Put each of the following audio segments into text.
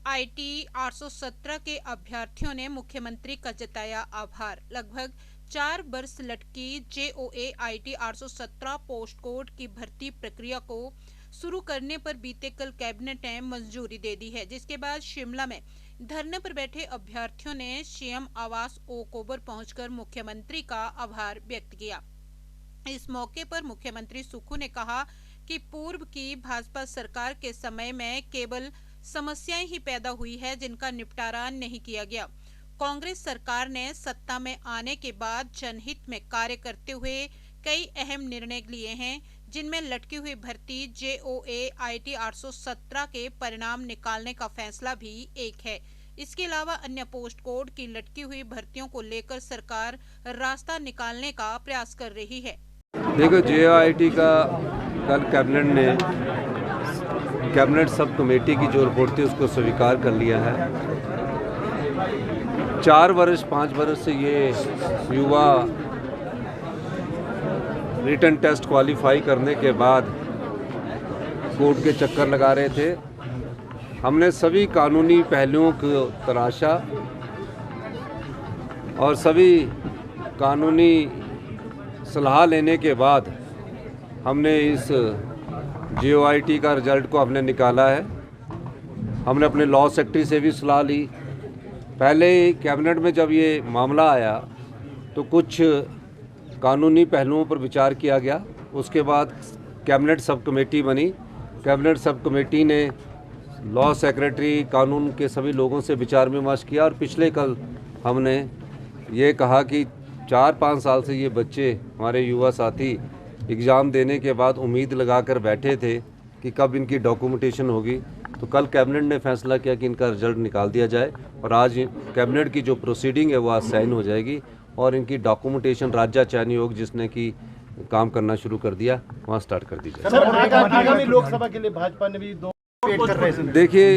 IT 817 के अभ्यर्थियों ने मुख्यमंत्री का जताया आभार। लगभग 4 वर्ष लटकी JOA आईटी 817 पोस्ट कोड की भर्ती प्रक्रिया को शुरू करने पर बीते कल कैबिनेट ने मंजूरी दे दी है, जिसके बाद शिमला में धरने पर बैठे अभ्यर्थियों ने सीएम आवास ओक ओवर पहुंचकर मुख्यमंत्री का आभार व्यक्त किया। इस मौके पर मुख्यमंत्री सुक्खू ने कहा कि पूर्व की भाजपा सरकार के समय में केवल समस्याएं ही पैदा हुई है, जिनका निपटारा नहीं किया गया। कांग्रेस सरकार ने सत्ता में आने के बाद जनहित में कार्य करते हुए कई अहम निर्णय लिए हैं, जिनमें लटकी हुई भर्ती JOA आईटी 817 के परिणाम निकालने का फैसला भी एक है। इसके अलावा अन्य पोस्ट कोड की लटकी हुई भर्तियों को लेकर सरकार रास्ता निकालने का प्रयास कर रही है। देखो, JOIT का कल कैबिनेट सब कमेटी की जो रिपोर्ट थी उसको स्वीकार कर लिया है। 4-5 वर्ष से ये युवा रिटन टेस्ट क्वालिफाई करने के बाद कोर्ट के चक्कर लगा रहे थे। हमने सभी कानूनी पहलुओं को तराशा और सभी कानूनी सलाह लेने के बाद हमने इस JOIT का रिज़ल्ट को हमने निकाला है। हमने अपने लॉ सेक्रेटरी से भी सलाह ली। पहले कैबिनेट में जब ये मामला आया तो कुछ कानूनी पहलुओं पर विचार किया गया। उसके बाद कैबिनेट सब कमेटी बनी। कैबिनेट सब कमेटी ने लॉ सेक्रेटरी, कानून के सभी लोगों से विचार विमर्श किया और पिछले कल हमने ये कहा कि 4-5 साल से ये बच्चे, हमारे युवा साथी, एग्ज़ाम देने के बाद उम्मीद लगाकर बैठे थे कि कब इनकी डॉक्यूमेंटेशन होगी। तो कल कैबिनेट ने फैसला किया कि इनका रिजल्ट निकाल दिया जाए और आज कैबिनेट की जो प्रोसीडिंग है वो आज साइन हो जाएगी और इनकी डॉक्यूमेंटेशन राज्य चयन आयोग जिसने कि काम करना शुरू कर दिया वहाँ स्टार्ट कर दी जाए। आगामी लोकसभा के लिए भाजपा ने भी 2 कर रहे हैं। देखिए,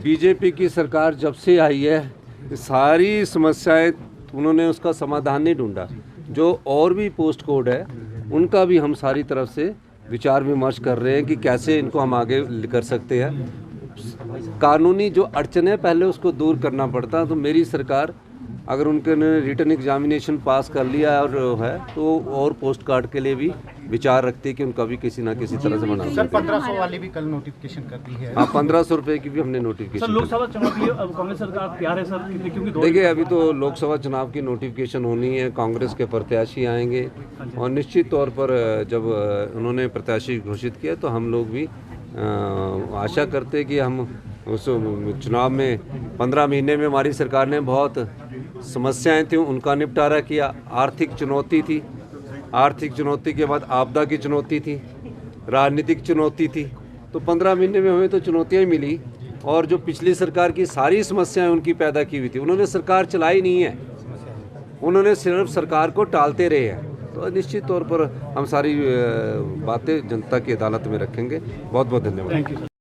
बीजेपी की सरकार जब से आई है सारी समस्याएं उन्होंने उसका समाधान नहीं ढूंढा। जो और भी पोस्ट कोड है उनका भी हम सारी तरफ से विचार विमर्श कर रहे हैं कि कैसे इनको हम आगे कर सकते हैं। कानूनी जो अड़चने पहले उसको दूर करना पड़ता। तो मेरी सरकार अगर उनके रिटन एग्जामिनेशन पास कर लिया और है तो और पोस्ट कार्ड के लिए भी विचार रखते हैं कि उनका भी किसी ना किसी तरह से बना। सर 1500 वाली भी कल नोटिफिकेशन कर दी है। हाँ, 1500 रुपये की भी हमने नोटिफिकेशन। सर, लोकसभा चुनाव के लिए अब कांग्रेस सरकार तैयार है सर? क्योंकि देखिए, अभी तो लोकसभा चुनाव की नोटिफिकेशन होनी है, कांग्रेस के प्रत्याशी आएंगे और निश्चित तौर पर जब उन्होंने प्रत्याशी घोषित किया तो हम लोग भी आशा करते कि हम उस चुनाव में 15 महीने में हमारी सरकार ने बहुत समस्याएं थी उनका निपटारा किया। आर्थिक चुनौती थी, आर्थिक चुनौती के बाद आपदा की चुनौती थी, राजनीतिक चुनौती थी। तो 15 महीने में हमें तो चुनौतियां मिली और जो पिछली सरकार की सारी समस्याएं उनकी पैदा की हुई थी, उन्होंने सरकार चलाई नहीं है, उन्होंने सिर्फ सरकार को टालते रहे हैं। तो निश्चित तौर पर हम सारी बातें जनता की अदालत में रखेंगे। बहुत बहुत धन्यवाद।